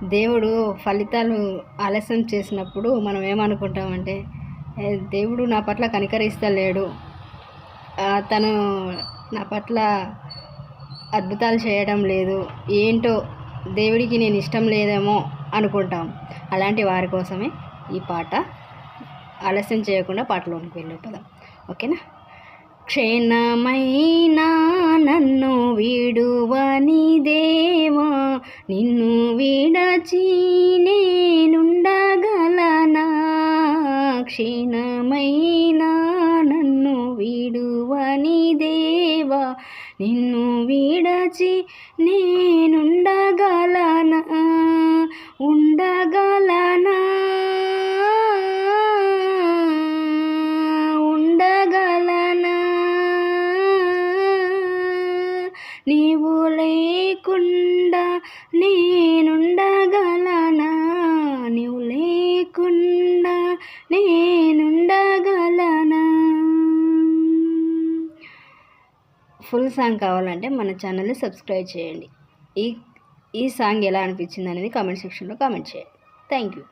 దేవుడు ఫలితాలు ఆలస్యం చేసినప్పుడు మనం ఏమనుకుంటామంటే, దేవుడు నా పట్ల కనికరిస్తలేడు, తను నా పట్ల అద్భుతాలు చేయడం లేదు, ఏంటో దేవుడికి నేను ఇష్టం లేదేమో అనుకుంటాం. అలాంటి వారి కోసమే ఈ పాట. ఆలస్యం చేయకుండా పాటలోనికి వెళ్ళిపోదాం, ఓకేనా? క్షణమైనా నన్ను విడువని దేవా, నిన్ను విడచి నేనుండగలనా? క్షణమైనా నన్ను విడువని దేవా, నిన్ను విడచి నేనుండగలనా? ఉండగలనా? ఉండగలనా? నీవు లేకుండా నేనుండగలనా? నీవు లేకుండా నేనుండగలనా? ఫుల్ సాంగ్ కావాలంటే మన ఛానల్ని సబ్స్క్రైబ్ చేయండి. ఈ సాంగ్ ఎలా అనిపించింది అనేది కామెంట్ సెక్షన్లో కామెంట్ చేయండి. Thank you.